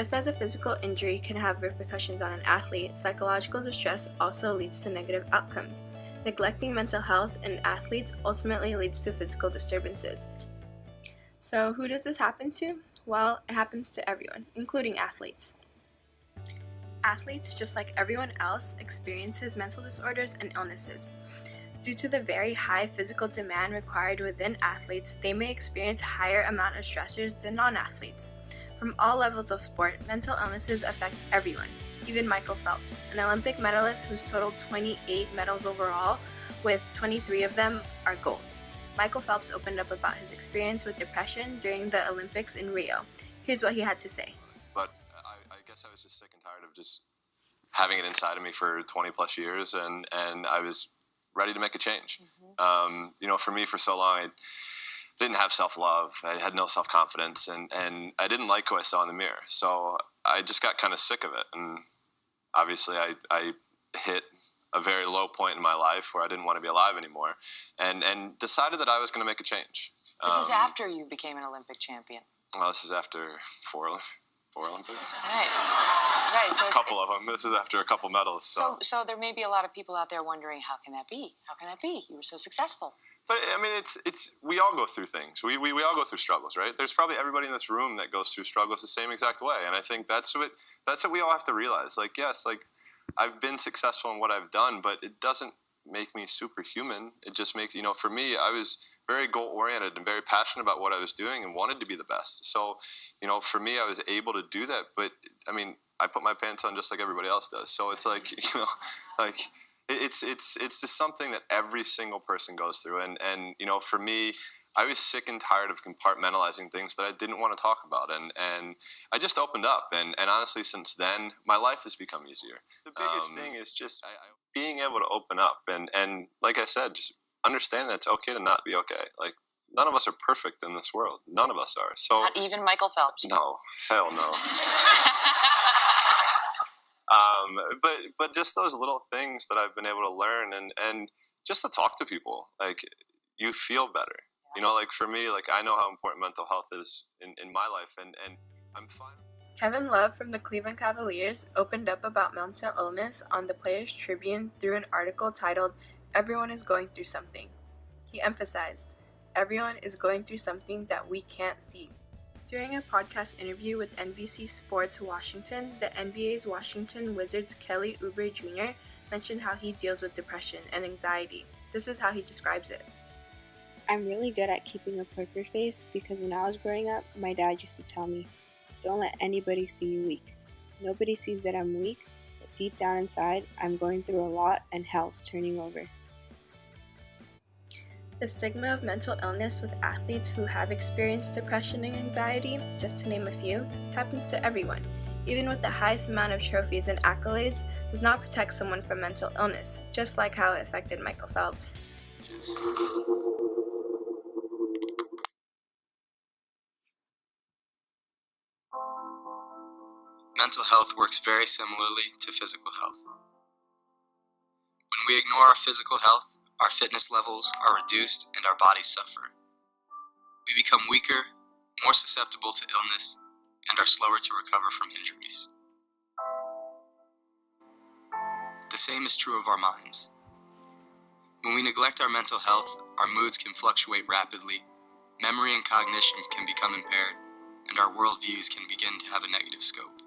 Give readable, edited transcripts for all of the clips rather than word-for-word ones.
Just as a physical injury can have repercussions on an athlete, psychological distress also leads to negative outcomes. Neglecting mental health in athletes ultimately leads to physical disturbances. So who does this happen to? Well, it happens to everyone, including athletes. Athletes, just like everyone else, experiences mental disorders and illnesses. Due to the very high physical demand required within athletes, they may experience higher amount of stressors than non-athletes. From all levels of sport, mental illnesses affect everyone, even Michael Phelps, an Olympic medalist who's totaled 28 medals overall, with 23 of them are gold. Michael Phelps opened up about his experience with depression during the Olympics in Rio. Here's what he had to say. But I guess I was just sick and tired of just having it inside of me for 20 plus years, and I was ready to make a change. For me, for so long, I didn't have self-love. I had no self-confidence, and I didn't like who I saw in the mirror. So I just got kind of sick of it. And obviously I hit a very low point in my life where I didn't want to be alive anymore, and decided that I was going to make a change. This is after you became an Olympic champion. Well, this is after four Olympics. Right. So a couple of them. This is after a couple medals. So there may be a lot of people out there wondering, how can that be? How can that be? You were so successful. But I mean, it's we all go through things. We all go through struggles, right? There's probably everybody in this room that goes through struggles the same exact way, and I think that's what we all have to realize. Like, yes, like I've been successful in what I've done, but it doesn't make me superhuman. It just makes, for me, I was very goal-oriented and very passionate about what I was doing and wanted to be the best. So, for me, I was able to do that. But, I mean, I put my pants on just like everybody else does. So it's like, it's just something that every single person goes through. And for me, I was sick and tired of compartmentalizing things that I didn't want to talk about. And I just opened up. And honestly, since then, my life has become easier. The biggest thing is just being able to open up. And like I said, just understand that it's okay to not be okay. Like, none of us are perfect in this world. None of us are. So not even Michael Phelps. No, hell no. But just those little things that I've been able to learn and just to talk to people, like, you feel better. Like for me, like I know how important mental health is in my life, and I'm fine. Kevin Love from the Cleveland Cavaliers opened up about mental illness on the Players Tribune through an article titled, "Everyone is going through something." He emphasized, everyone is going through something that we can't see. During a podcast interview with NBC Sports Washington, the NBA's Washington Wizards' Kelly Oubre Jr. mentioned how he deals with depression and anxiety. This is how he describes it. I'm really good at keeping a poker face because when I was growing up, my dad used to tell me, don't let anybody see you weak. Nobody sees that I'm weak, but deep down inside, I'm going through a lot and hell's turning over. The stigma of mental illness with athletes who have experienced depression and anxiety, just to name a few, happens to everyone. Even with the highest amount of trophies and accolades, does not protect someone from mental illness, just like how it affected Michael Phelps. Mental health works very similarly to physical health. When we ignore our physical health, our fitness levels are reduced and our bodies suffer. We become weaker, more susceptible to illness, and are slower to recover from injuries. The same is true of our minds. When we neglect our mental health, our moods can fluctuate rapidly, memory and cognition can become impaired, and our worldviews can begin to have a negative scope.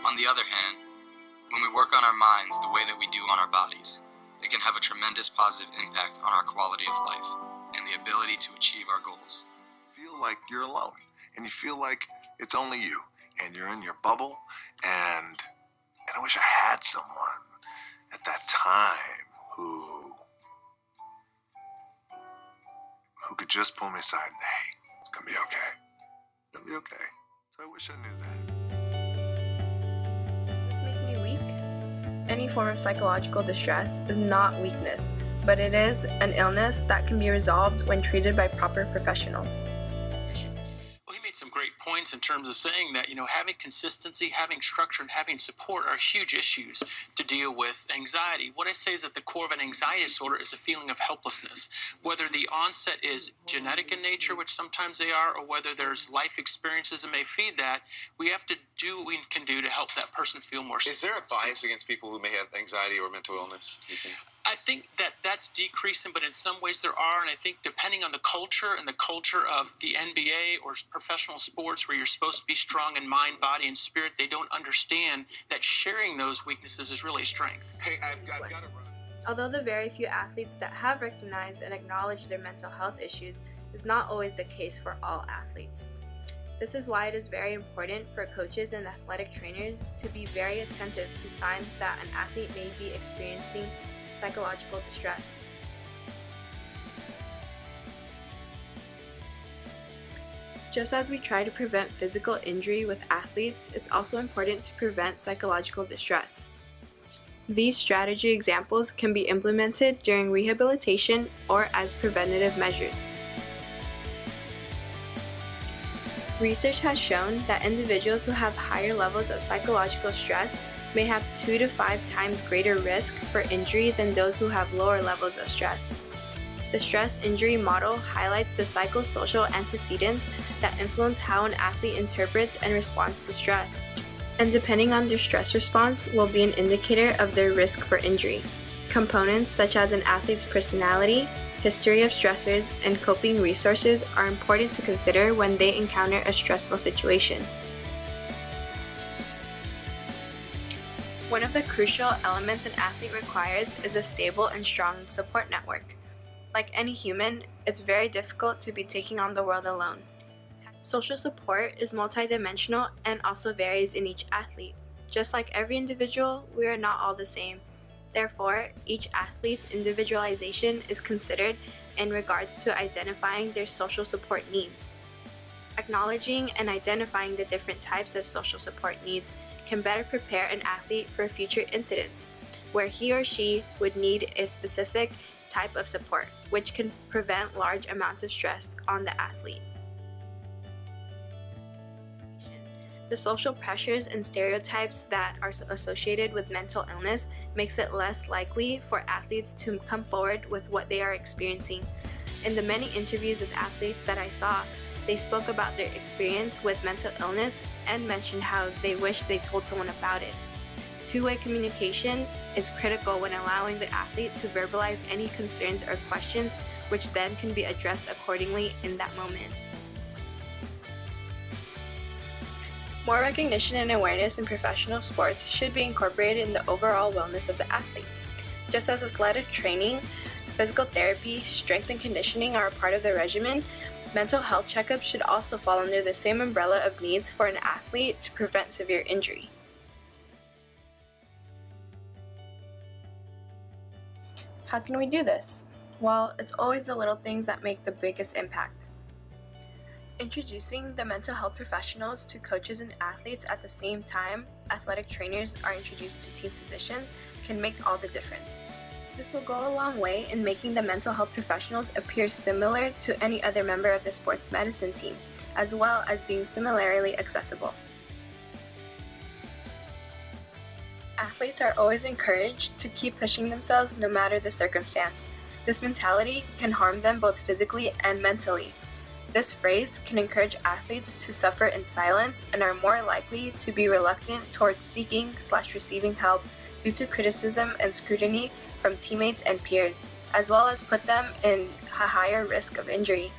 On the other hand, when we work on our minds the way that we do on our bodies, it can have a tremendous positive impact on our quality of life and the ability to achieve our goals. Feel like you're alone, and you feel like it's only you, and you're in your bubble, and I wish I had someone at that time who could just pull me aside and, hey, it's gonna be okay. It's gonna be okay. So I wish I knew that. Does this make me weak? Any form of psychological distress is not weakness, but it is an illness that can be resolved when treated by proper professionals. Well, he made some great points in terms of saying that, having consistency, having structure, and having support are huge issues to deal with anxiety. What I say is that the core of an anxiety disorder is a feeling of helplessness. Whether the onset is genetic in nature, which sometimes they are, or whether there's life experiences that may feed that, we have to do what we can do to help that person feel more Is there a bias against people who may have anxiety or mental illness, do you think? I think that that's decreasing, but in some ways there are, and I think depending on the culture and the culture of the NBA or professional sports where you're supposed to be strong in mind, body, and spirit, they don't understand that sharing those weaknesses is really strength. Hey, I've got to run. Although the very few athletes that have recognized and acknowledged their mental health issues is not always the case for all athletes. This is why it is very important for coaches and athletic trainers to be very attentive to signs that an athlete may be experiencing psychological distress. Just as we try to prevent physical injury with athletes, it's also important to prevent psychological distress. These strategy examples can be implemented during rehabilitation or as preventative measures. Research has shown that individuals who have higher levels of psychological stress may have 2 to 5 times greater risk for injury than those who have lower levels of stress. The stress injury model highlights the psychosocial antecedents that influence how an athlete interprets and responds to stress, and depending on their stress response will be an indicator of their risk for injury. Components such as an athlete's personality, history of stressors, and coping resources are important to consider when they encounter a stressful situation. One of the crucial elements an athlete requires is a stable and strong support network. Like any human, it's very difficult to be taking on the world alone. Social support is multidimensional and also varies in each athlete. Just like every individual, we are not all the same. Therefore, each athlete's individualization is considered in regards to identifying their social support needs. Acknowledging and identifying the different types of social support needs can better prepare an athlete for future incidents, where he or she would need a specific type of support, which can prevent large amounts of stress on the athlete. The social pressures and stereotypes that are associated with mental illness makes it less likely for athletes to come forward with what they are experiencing. In the many interviews with athletes that I saw, they spoke about their experience with mental illness and mentioned how they wish they told someone about it. Two-way communication is critical when allowing the athlete to verbalize any concerns or questions, which then can be addressed accordingly in that moment. More recognition and awareness in professional sports should be incorporated in the overall wellness of the athletes. Just as athletic training, physical therapy, strength and conditioning are a part of the regimen, mental health checkups should also fall under the same umbrella of needs for an athlete to prevent severe injury. How can we do this? Well, it's always the little things that make the biggest impact. Introducing the mental health professionals to coaches and athletes at the same time athletic trainers are introduced to team physicians can make all the difference. This will go a long way in making the mental health professionals appear similar to any other member of the sports medicine team, as well as being similarly accessible. Athletes are always encouraged to keep pushing themselves no matter the circumstance. This mentality can harm them both physically and mentally. This phrase can encourage athletes to suffer in silence and are more likely to be reluctant towards seeking/receiving help due to criticism and scrutiny from teammates and peers, as well as put them in a higher risk of injury.